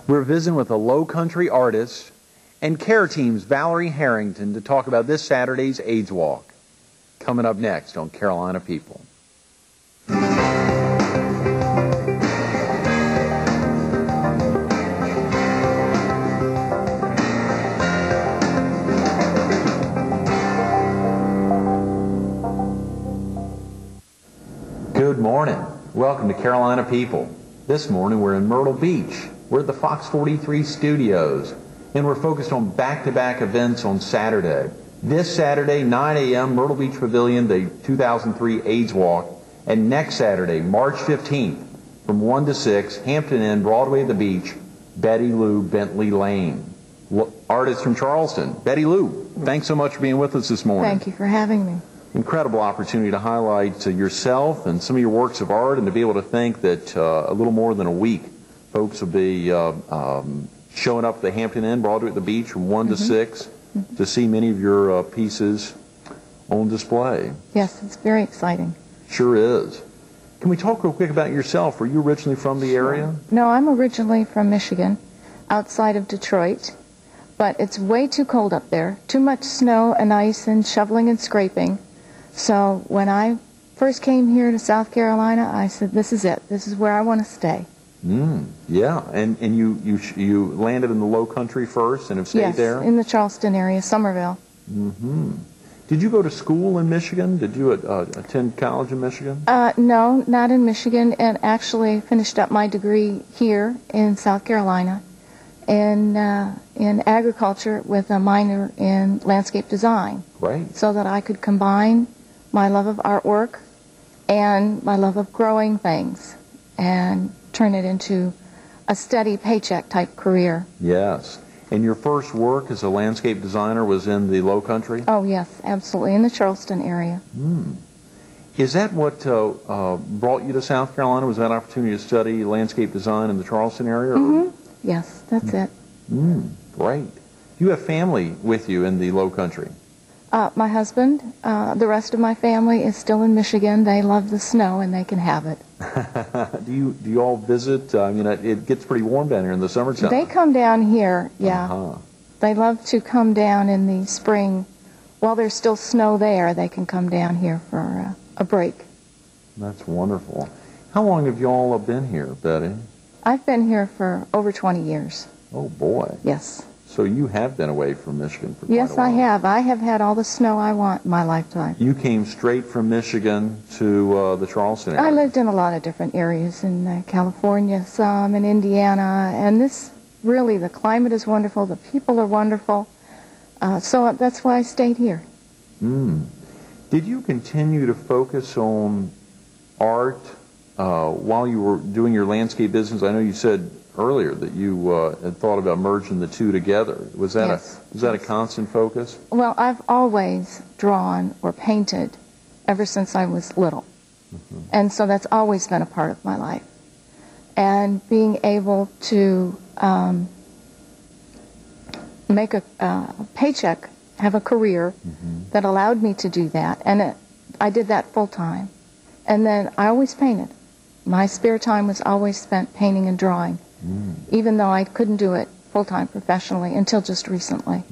We're visiting with a low country artist and care team's Valerie Harrington to talk about this Saturday's AIDS Walk. Coming up next on Carolina People. Good morning. Welcome to Carolina People. This morning we're in Myrtle Beach. We're at the Fox 43 studios, and we're focused on back-to-back events on Saturday. This Saturday, 9 a.m., Myrtle Beach Pavilion, the 2003 AIDS Walk, and next Saturday, March 15th, from 1 to 6, Hampton Inn, Broadway at the Beach, Betty Lou Bentley Layne. Artist from Charleston. Betty Lou, thanks so much for being with us this morning. Thank you for having me. Incredible opportunity to highlight yourself and some of your works of art, and to be able to think that a little more than a week, folks will be showing up at the Hampton Inn, Broadway at the Beach, from 1 to 6 to see many of your pieces on display. Yes, it's very exciting. Sure is. Can we talk real quick about yourself? Were you originally from the area? No, I'm originally from Michigan, outside of Detroit, but it's way too cold up there. Too much snow and ice and shoveling and scraping. So when I first came here to South Carolina, I said, this is it. This is where I want to stay. Yeah, and you landed in the Low Country first and have stayed there? Yes, in the Charleston area, Somerville. Did you go to school in Michigan? Did you attend college in Michigan? No, not in Michigan, and actually finished up my degree here in South Carolina in agriculture with a minor in landscape design. Right. So that I could combine my love of artwork and my love of growing things and turn it into a steady paycheck type career. Yes. And your first work as a landscape designer was in the Low Country? Oh, yes, absolutely, in the Charleston area. Is that what brought you to South Carolina? Was that opportunity to study landscape design in the Charleston area? Yes, that's it. Great. Do you have family with you in the Low Country? My husband, the rest of my family is still in Michigan. They love the snow and they can have it. Do you all visit? I mean, it gets pretty warm down here in the summertime. They come down here, yeah. They love to come down in the spring. While there's still snow there, they can come down here for a break. That's wonderful. How long have you all been here, Betty? I've been here for over 20 years. Oh, boy. Yes. So you have been away from Michigan for quite a while. Yes, I have. I have had all the snow I want in my lifetime. You came straight from Michigan to the Charleston area. I lived in a lot of different areas, in California, some, in Indiana, and this, really, the climate is wonderful, the people are wonderful, so that's why I stayed here. Did you continue to focus on art while you were doing your landscape business? I know you said earlier that you had thought about merging the two together. Was that a constant focus? Well, I've always drawn or painted ever since I was little, and so that's always been a part of my life. And being able to make a paycheck, have a career that allowed me to do that, and I did that full time. And then I always painted. My spare time was always spent painting and drawing, even though I couldn't do it full-time professionally until just recently.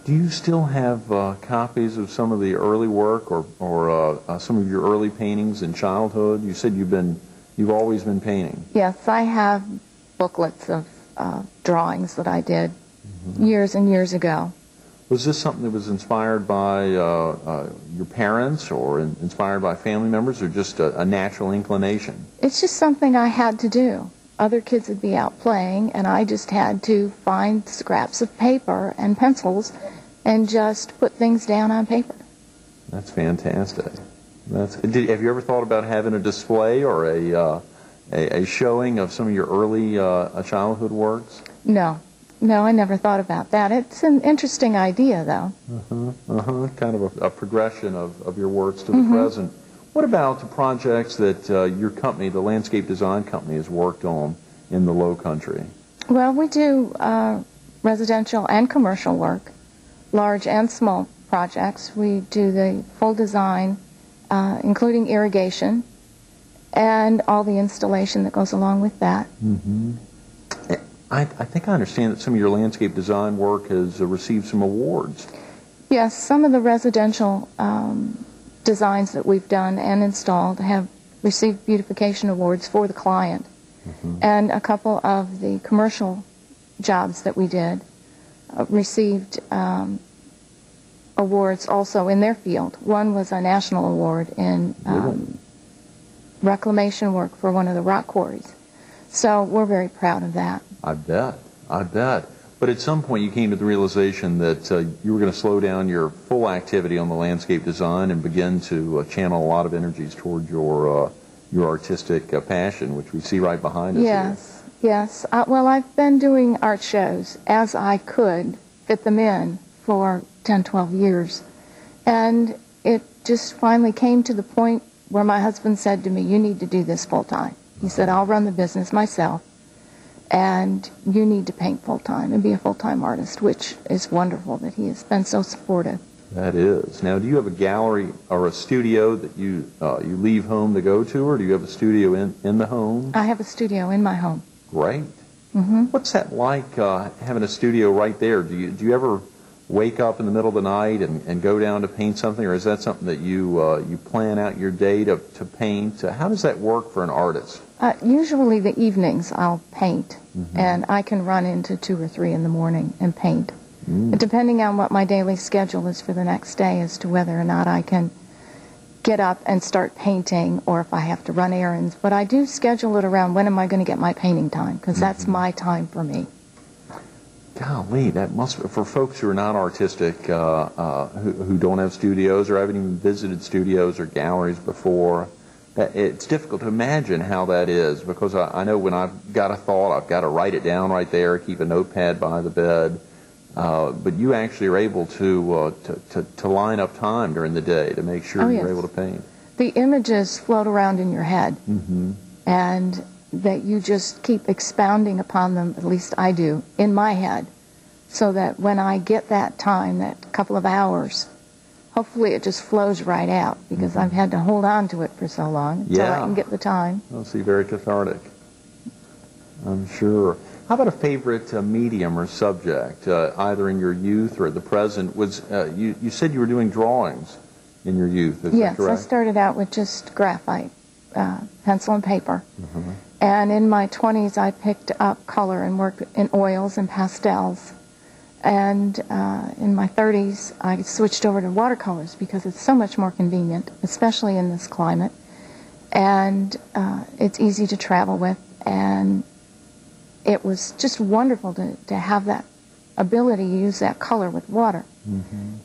Do you still have copies of some of the early work or some of your early paintings in childhood? You said you've always been painting. Yes, I have booklets of drawings that I did years and years ago. Was this something that was inspired by your parents or inspired by family members, or just a natural inclination? It's just something I had to do. Other kids would be out playing, and I just had to find scraps of paper and pencils and just put things down on paper. That's fantastic. Have you ever thought about having a display or a showing of some of your early childhood works? No. No, I never thought about that. It's an interesting idea, though. Kind of a progression of your works to the present. What about the projects that your company, the Landscape Design Company, has worked on in the Low Country? Well, we do residential and commercial work, large and small projects. We do the full design, including irrigation, and all the installation that goes along with that. I think I understand that some of your landscape design work has received some awards. Yes, some of the residential designs that we've done and installed have received beautification awards for the client. And a couple of the commercial jobs that we did received awards also in their field. One was a national award in reclamation work for one of the rock quarries. So we're very proud of that. I bet. I bet. But at some point you came to the realization that you were going to slow down your full activity on the landscape design and begin to channel a lot of energies toward your artistic passion, which we see right behind us. Yes, yes. Well, I've been doing art shows as I could fit them in for 10, 12 years. And it just finally came to the point where my husband said to me, you need to do this full time. He said, I'll run the business myself, and you need to paint full time and be a full-time artist, which is wonderful that he has been so supportive. That is. Now, do you have a gallery or a studio that you leave home to go to, or do you have a studio in the home? I have a studio in my home. Great. What's that like, having a studio right there? Do you ever wake up in the middle of the night and go down to paint something, or is that something that you plan out your day to paint? How does that work for an artist? Usually the evenings I'll paint, and I can run into 2 or 3 in the morning and paint. Depending on what my daily schedule is for the next day as to whether or not I can get up and start painting, or if I have to run errands. But I do schedule it around when am I going to get my painting time, because that's my time for me. Golly, that must, for folks who are not artistic, who don't have studios or haven't even visited studios or galleries before, it's difficult to imagine how that is, because I know when I've got a thought, I've got to write it down right there, keep a notepad by the bed. But you actually are able to line up time during the day to make sure you're able to paint. The images float around in your head, and that you just keep expounding upon them, at least I do, in my head, so that when I get that time, that couple of hours, hopefully it just flows right out, because I've had to hold on to it for so long until I can get the time. I'll see, very cathartic, I'm sure. How about a favorite medium or subject, either in your youth or at the present? You said you were doing drawings in your youth, is that correct? Yes, I started out with just graphite, pencil and paper. And in my 20s, I picked up color and worked in oils and pastels. And in my 30s, I switched over to watercolors because it's so much more convenient, especially in this climate. And it's easy to travel with. And it was just wonderful to have that ability to use that color with water.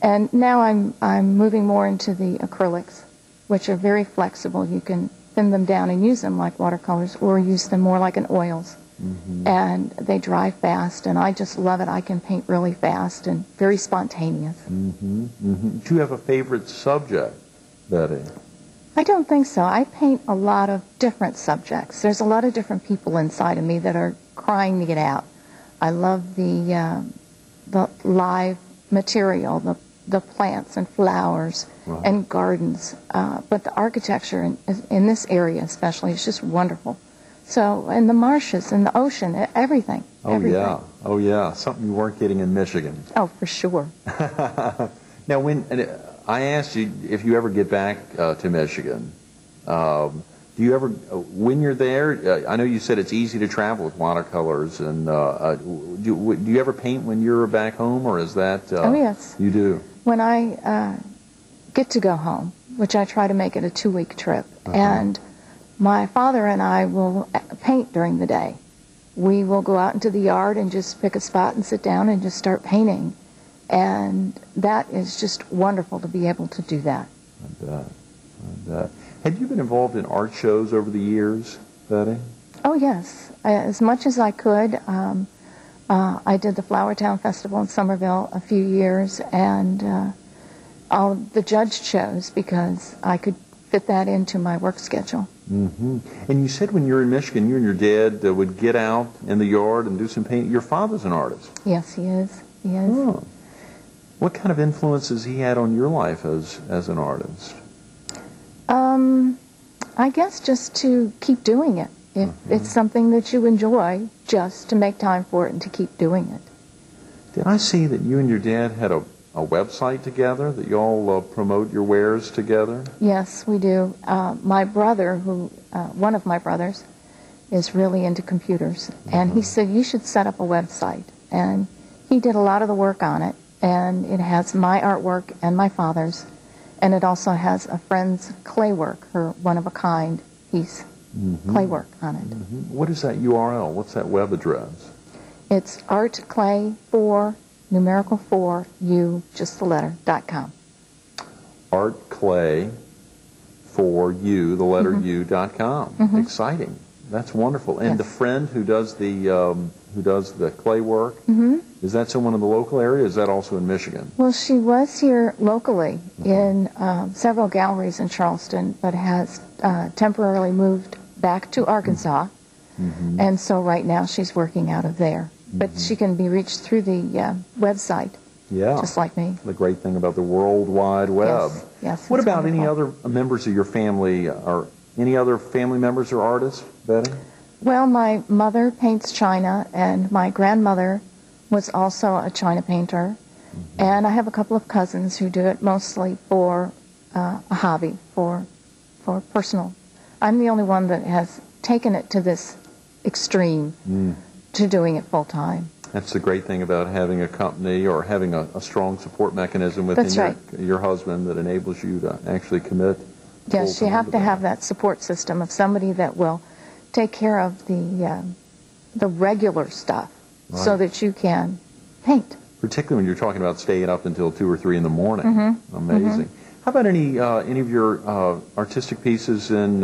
And now I'm moving more into the acrylics, which are very flexible. You can thin them down and use them like watercolors, or use them more like an oils. And they dry fast, and I just love it. I can paint really fast and very spontaneous. Do you have a favorite subject, Bette? I don't think so. I paint a lot of different subjects. There's a lot of different people inside of me that are crying to get out. I love the live material, the plants and flowers and gardens. But the architecture in this area especially is just wonderful. So, and the marshes and the ocean, everything. Yeah. Oh, yeah. Something you weren't getting in Michigan. Oh, for sure. Now, I asked you if you ever get back to Michigan, do you ever, when you're there, I know you said it's easy to travel with watercolors, and do you ever paint when you're back home, or is that... oh, yes. You do? When I get to go home, which I try to make it a 2-week trip, and my father and I will paint during the day. We will go out into the yard and just pick a spot and sit down and just start painting. And that is just wonderful to be able to do that. I bet. Have you been involved in art shows over the years, Bette? Oh, yes. As much as I could. I did the Flowertown Festival in Somerville a few years, and all the judged shows, because I could fit that into my work schedule. And you said when you were in Michigan, you and your dad would get out in the yard and do some painting. Your father's an artist. Yes, he is. He is. Oh. What kind of influences he had on your life as an artist? I guess just to keep doing it. if it's something that you enjoy, just to make time for it and to keep doing it. Did I see that you and your dad had a website together, that you all promote your wares together? Yes, we do. My brother, one of my brothers, is really into computers, and he said, you should set up a website. And he did a lot of the work on it, and it has my artwork and my father's, and it also has a friend's clay work, her one-of-a-kind piece, clay work on it. What is that URL? What's that web address? It's artclay4, numerical 4, U, just the letter, .com. Artclay4, U, the letter U.com. Exciting. That's wonderful. And the friend who does the clay work, is that someone in the local area? Or is that also in Michigan? Well, she was here locally in several galleries in Charleston, but has temporarily moved back to Arkansas, and so right now she's working out of there. But she can be reached through the website, just like me. The great thing about the World Wide Web. Yes. What about any other members of your family, or any other family members or artists, Betty? Well, my mother paints china, and my grandmother was also a china painter. And I have a couple of cousins who do it mostly for a hobby, for personal. I'm the only one that has taken it to this extreme, to doing it full time. That's the great thing about having a company or having a strong support mechanism within your husband that enables you to actually commit. Yes, you have to have that support system of somebody that will take care of the regular stuff so that you can paint. Particularly when you're talking about staying up until 2 or 3 in the morning. Amazing. How about any of your artistic pieces in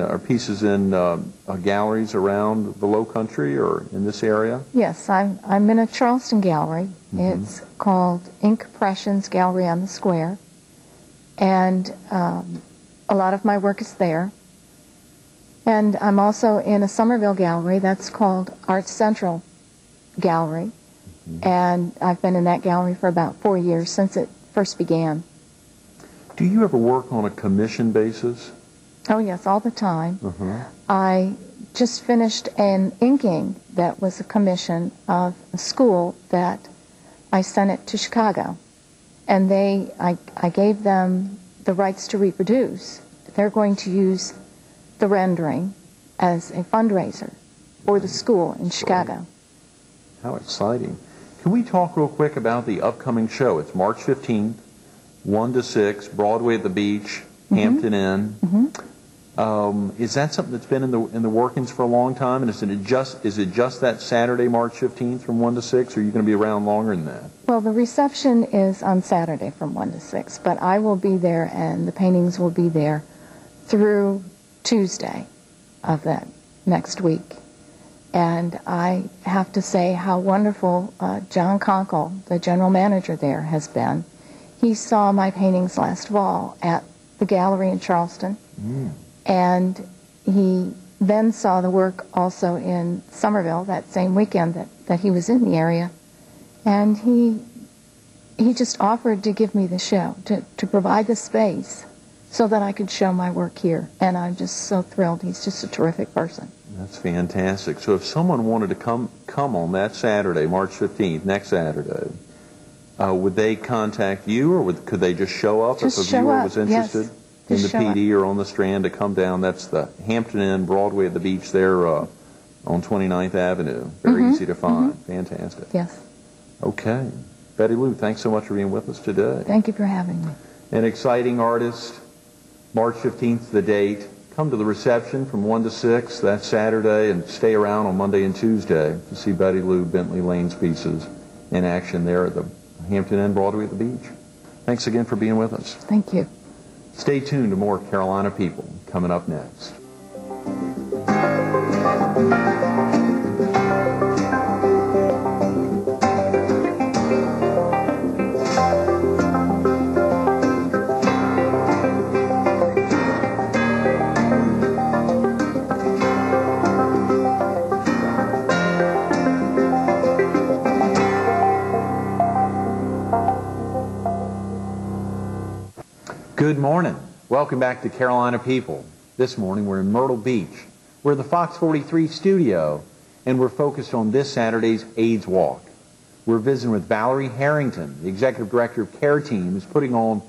galleries around the Low Country or in this area? Yes, I'm in a Charleston gallery. It's called Ink Impressions Gallery on the Square, and a lot of my work is there. And I'm also in a Somerville gallery that's called Art Central Gallery, and I've been in that gallery for about 4 years, since it first began. Do you ever work on a commission basis? Oh yes, all the time. I just finished an inking that was a commission of a school that I sent it to Chicago, and I gave them the rights to reproduce. They're going to use the rendering as a fundraiser for the school in Chicago. How exciting. Can we talk real quick about the upcoming show? It's March 15th, 1 to 6, Broadway at the Beach, Hampton Inn. Is that something that's been in the workings for a long time? And is it just that Saturday, March 15th from 1 to 6, or are you going to be around longer than that? Well, the reception is on Saturday from 1 to 6, but I will be there and the paintings will be there through Tuesday of that next week. And I have to say how wonderful John Conkle, the general manager there, has been. He saw my paintings last fall at the gallery in Charleston, and he then saw the work also in Somerville that same weekend that he was in the area, and he just offered to give me the show, to provide the space so that I could show my work here, and I'm just so thrilled. He's just a terrific person. That's fantastic. So if someone wanted to come on that Saturday, March 15th, next Saturday, would they contact you, or could they just show up if a viewer was interested in the PD or on the Strand to come down? That's the Hampton Inn, Broadway at the Beach there on 29th Avenue. Very easy to find. Fantastic. Yes. Okay. Betty Lou, thanks so much for being with us today. Thank you for having me. An exciting artist. March 15th, the date. Come to the reception from 1 to 6 that Saturday, and stay around on Monday and Tuesday to see Betty Lou Bentley Layne's pieces in action there at the Hampton Inn, Broadway at the Beach. Thanks again for being with us. Thank you. Stay tuned to more Carolina People coming up next. Good morning. Welcome back to Carolina People. This morning we're in Myrtle Beach, We're at the Fox 43 studio, and we're focused on this Saturday's AIDS Walk. We're visiting with Valerie Harrington, the Executive Director of Care Team, who's putting on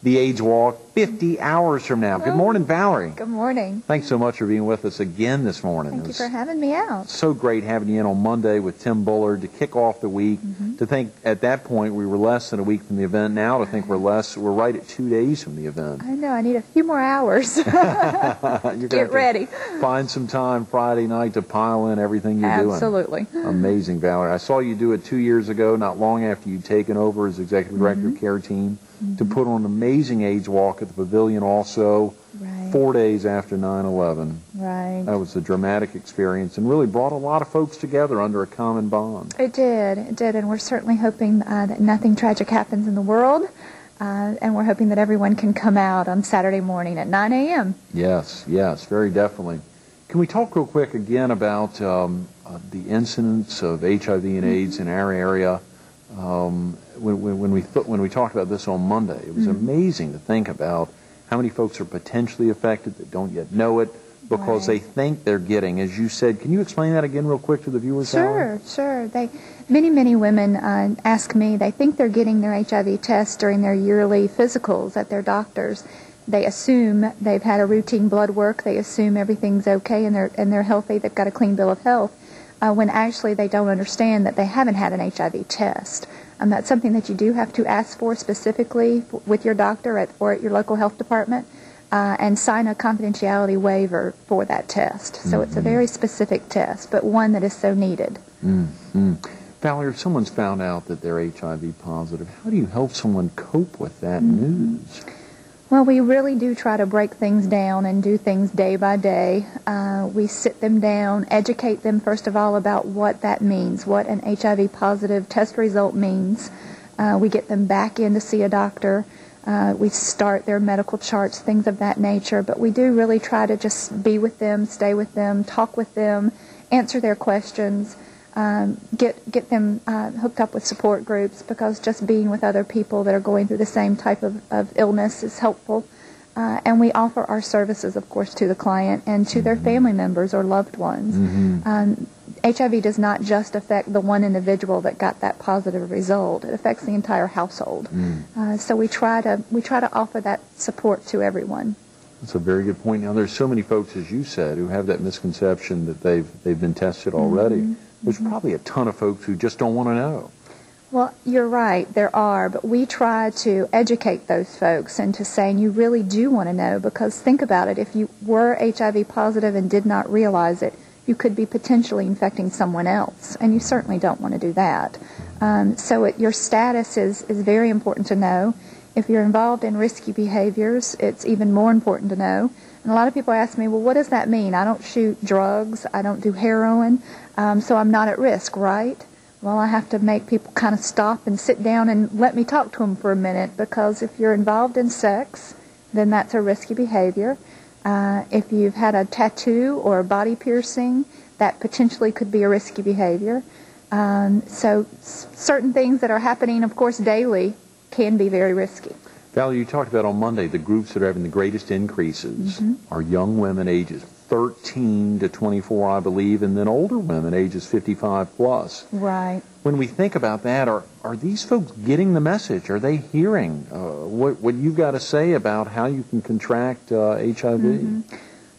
the AIDS Walk 50 hours from now. Good morning, Valerie. Good morning. Thanks so much for being with us again this morning. Thank you for having me out. So great having you in on Monday with Tim Bullard to kick off the week. To think at that point we were less than a week from the event. Now to think we're right at 2 days from the event. I know. I need a few more hours. Get ready. Find some time Friday night to pile in everything you're doing. Absolutely. Amazing, Valerie. I saw you do it 2 years ago, not long after you'd taken over as Executive Director of Care Team, to put on an amazing AIDS Walk at the Pavilion also. Right. 4 days after 9/11. Right. That was a dramatic experience and really brought a lot of folks together under a common bond. It did, and we're certainly hoping that nothing tragic happens in the world, and we're hoping that everyone can come out on Saturday morning at 9 a.m. Yes, very definitely. Can we talk real quick again about the incidence of HIV and AIDS in our area? When we talked about this on Monday, it was amazing to think about how many folks are potentially affected that don't yet know it because they think they're getting, as you said. Can you explain that again real quick to the viewers? Sure. Many women ask me, they think they're getting their HIV test during their yearly physicals at their doctors. They assume they've had a routine blood work. They assume everything's okay and they're healthy. They've got a clean bill of health. When actually they don't understand that they haven't had an HIV test. That's something that you do have to ask for specifically with your doctor or at your local health department and sign a confidentiality waiver for that test. So it's a very specific test, but one that is so needed. Valerie, if someone's found out that they're HIV positive, how do you help someone cope with that news? Well, we really do try to break things down and do things day by day. We sit them down, educate them first of all about what that means, what an HIV positive test result means. We get them back in to see a doctor. We start their medical charts, things of that nature. But we do really try to just be with them, stay with them, talk with them, answer their questions. Get them hooked up with support groups, because just being with other people that are going through the same type of illness is helpful. And we offer our services, of course, to the client and to their family members or loved ones. HIV does not just affect the one individual that got that positive result. It affects the entire household. So we try to offer that support to everyone. That's a very good point. Now, there's so many folks, as you said, who have that misconception that they've been tested already. There's probably a ton of folks who just don't want to know. Well, you're right, there are, but we try to educate those folks into saying you really do want to know, because think about it, if you were HIV positive and did not realize it, you could be potentially infecting someone else, and you certainly don't want to do that. So your status is very important to know. If you're involved in risky behaviors, it's even more important to know. And a lot of people ask me, well, what does that mean? I don't shoot drugs, I don't do heroin, so I'm not at risk, right? Well, I have to make people kind of stop and sit down and let me talk to them for a minute, because if you're involved in sex, then that's a risky behavior. If you've had a tattoo or a body piercing, that potentially could be a risky behavior. So certain things that are happening, of course, daily can be very risky. Valerie, you talked about on Monday the groups that are having the greatest increases are young women ages 13 to 24, I believe, and then older women ages 55 plus. Right. When we think about that, are these folks getting the message? Are they hearing what you've got to say about how you can contract HIV?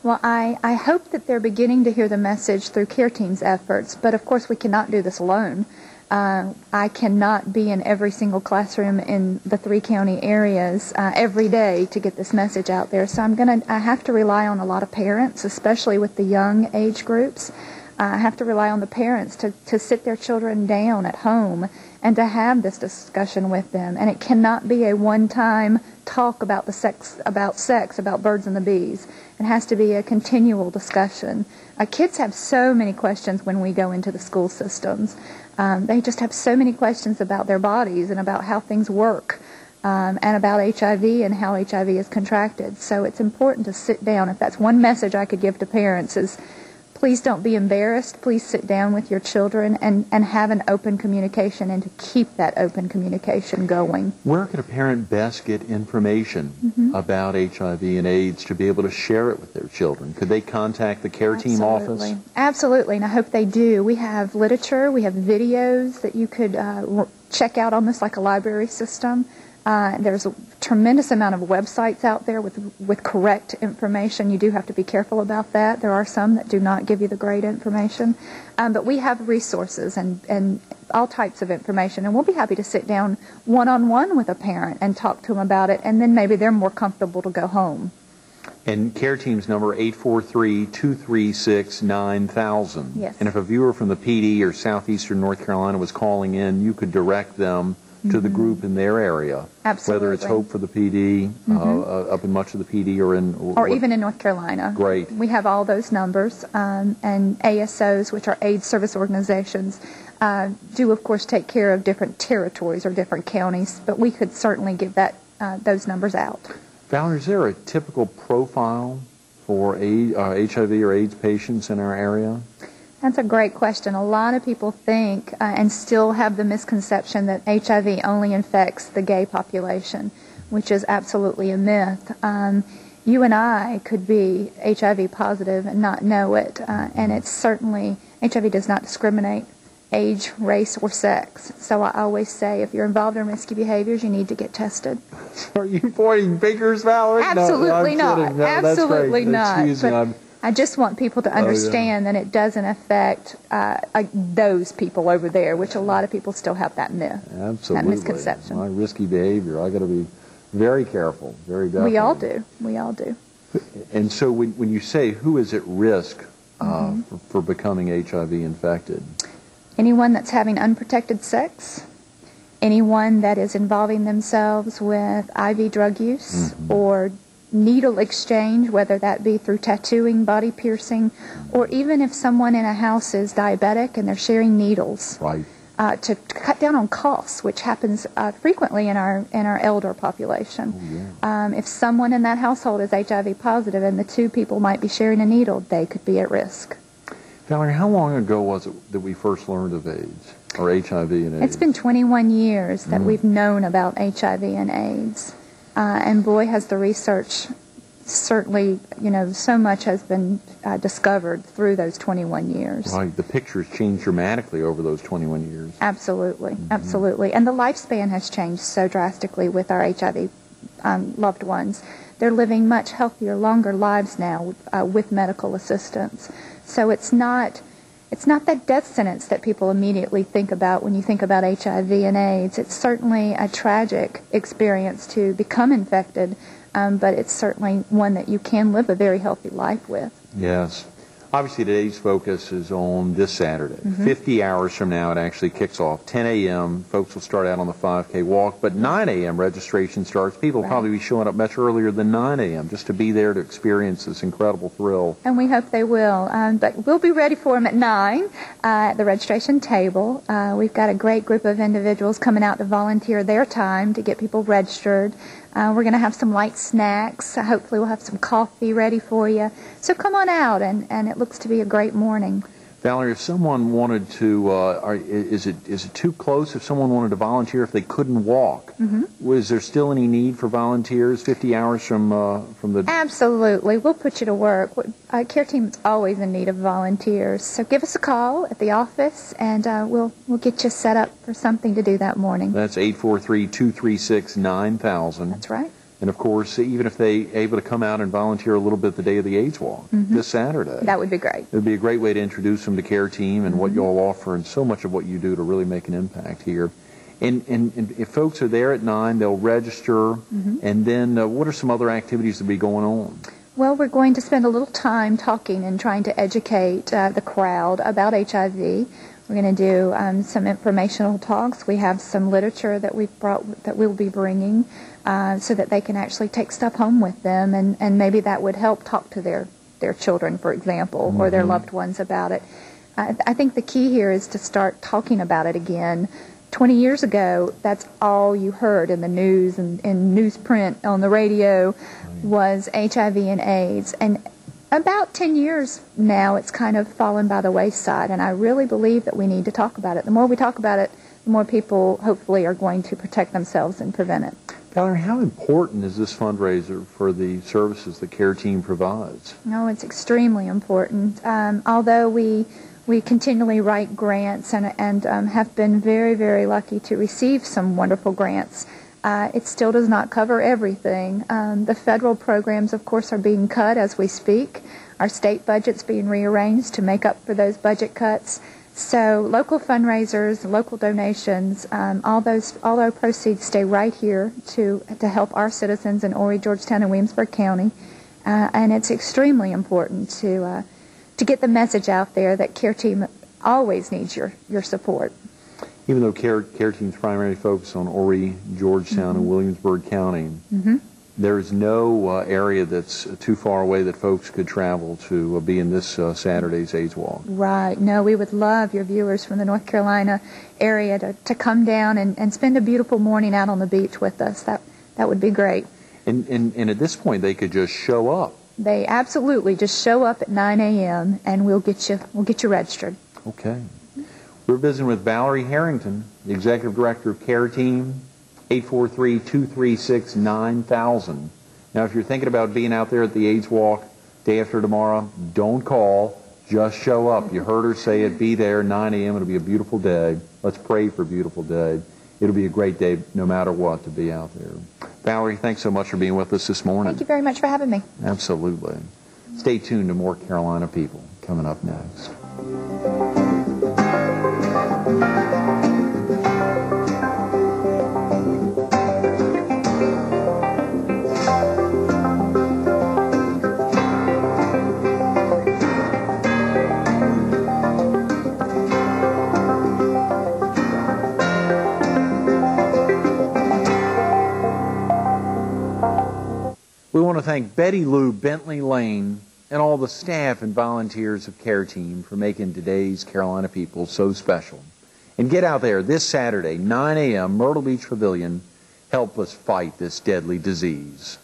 Well, I hope that they're beginning to hear the message through Care Team's efforts, but of course we cannot do this alone. I cannot be in every single classroom in the 3 county areas every day to get this message out there. So I have to rely on a lot of parents, especially with the young age groups. I have to rely on the parents to sit their children down at home and to have this discussion with them. And it cannot be a one-time talk about sex, about birds and the bees. It has to be a continual discussion. Kids have so many questions when we go into the school systems. They just have so many questions about their bodies and about how things work, and about HIV and how HIV is contracted. So it's important to sit down. If that's one message I could give to parents is, please don't be embarrassed. Please sit down with your children and have an open communication, and to keep that open communication going. Where can a parent best get information about HIV and AIDS to be able to share it with their children? Could they contact the care team office? Absolutely, and I hope they do. We have literature, we have videos that you could check out, almost like a library system. There's a tremendous amount of websites out there with correct information. You do have to be careful about that. There are some that do not give you the great information. But we have resources and all types of information, and we'll be happy to sit down one-on-one with a parent and talk to them about it, and then maybe they're more comfortable to go home. And care team's number 843-236-9000. Yes. And if a viewer from the PD or southeastern North Carolina was calling in, you could direct them to the group in their area. Absolutely. Whether it's Hope for the PD, up in much of the PD, or in... Or even in North Carolina. Great. We have all those numbers, and ASOs, which are AIDS service organizations, do of course take care of different territories or different counties, but we could certainly give those numbers out. Valerie, is there a typical profile for HIV or AIDS patients in our area? That's a great question. A lot of people think and still have the misconception that HIV only infects the gay population, which is absolutely a myth. You and I could be HIV positive and not know it, and it's certainly, HIV does not discriminate age, race, or sex. So I always say, if you're involved in risky behaviors, you need to get tested. Are you pointing fingers, Valerie? Absolutely not. No, absolutely not. Excuse me, I just want people to understand that it doesn't affect those people over there, which a lot of people still have that myth, absolutely, that misconception. My risky behavior, I got to be very careful, very definitely. We all do. We all do. And so when you say who is at risk for becoming HIV infected? Anyone that's having unprotected sex, anyone that is involving themselves with IV drug use or needle exchange, whether that be through tattooing, body piercing, or even if someone in a house is diabetic and they're sharing needles. Right. To cut down on coughs, which happens frequently in our elder population. Oh, yeah. If someone in that household is HIV positive and the two people might be sharing a needle, they could be at risk. Valerie, how long ago was it that we first learned of AIDS, or HIV and AIDS? It's been 21 years that we've known about HIV and AIDS. And boy, has the research certainly, so much has been discovered through those 21 years. Right. The picture's changed dramatically over those 21 years. Absolutely. Absolutely. And the lifespan has changed so drastically with our HIV loved ones. They're living much healthier, longer lives now with medical assistance. So it's not that death sentence that people immediately think about when you think about HIV and AIDS. It's certainly a tragic experience to become infected, but it's certainly one that you can live a very healthy life with. Yes. Obviously, today's focus is on this Saturday. 50 hours from now, it actually kicks off. 10 a.m., folks will start out on the 5K walk, but 9 a.m. registration starts. People will probably be showing up much earlier than 9 a.m. just to be there to experience this incredible thrill. And we hope they will. But we'll be ready for them at 9 at the registration table. We've got a great group of individuals coming out to volunteer their time to get people registered. We're going to have some light snacks. Hopefully we'll have some coffee ready for you. So come on out, and it looks to be a great morning. Valerie, if someone wanted to, is it too close if someone wanted to volunteer if they couldn't walk? Was there still any need for volunteers 50 hours from the... Absolutely. We'll put you to work. Our care team is always in need of volunteers. So give us a call at the office, and we'll get you set up for something to do that morning. That's 843-236-9000. That's right. And, of course, even if they're able to come out and volunteer a little bit the day of the AIDS Walk this Saturday. That would be great. It would be a great way to introduce them to care team and what you all offer and so much of what you do to really make an impact here. And if folks are there at 9, they'll register. And then what are some other activities that will be going on? Well, we're going to spend a little time talking and trying to educate the crowd about HIV. We're going to do some informational talks. We have some literature that we've brought that we'll be bringing so that they can actually take stuff home with them, and maybe that would help talk to their children, for example, or their loved ones about it. I think the key here is to start talking about it again. 20 years ago, that's all you heard in the news and in newsprint on the radio was HIV and AIDS. And About 10 years now, it's kind of fallen by the wayside, and I really believe that we need to talk about it. The more we talk about it, the more people hopefully are going to protect themselves and prevent it. Valerie, how important is this fundraiser for the services the care team provides? No, it's extremely important. Although we continually write grants and have been very, very lucky to receive some wonderful grants, it still does not cover everything. The federal programs, of course, are being cut as we speak. Our state budget's being rearranged to make up for those budget cuts. So local fundraisers, local donations, all our proceeds stay right here to help our citizens in Horry, Georgetown, and Williamsburg County. And it's extremely important to get the message out there that Care Team always needs your support. Even though Care Team's primarily focus on Horry, Georgetown, and Williamsburg County, there's no area that's too far away that folks could travel to be in this Saturday's AIDS Walk. Right. No, we would love your viewers from the North Carolina area to come down and spend a beautiful morning out on the beach with us. That would be great. And at this point, they could just show up. They absolutely just show up at 9 a.m. and we'll get you registered. Okay. We're visiting with Valerie Harrington, the Executive Director of Care Team, 843-236-9000. Now, if you're thinking about being out there at the AIDS Walk day after tomorrow, don't call. Just show up. You heard her say it. Be there, 9 a.m. It'll be a beautiful day. Let's pray for a beautiful day. It'll be a great day no matter what to be out there. Valerie, thanks so much for being with us this morning. Thank you very much for having me. Absolutely. Stay tuned to more Carolina People coming up next. We want to thank Betty Lou, Bentley Layne, and all the staff and volunteers of Care Team for making today's Carolina People so special. And get out there this Saturday, 9 a.m., Myrtle Beach Pavilion. Help us fight this deadly disease.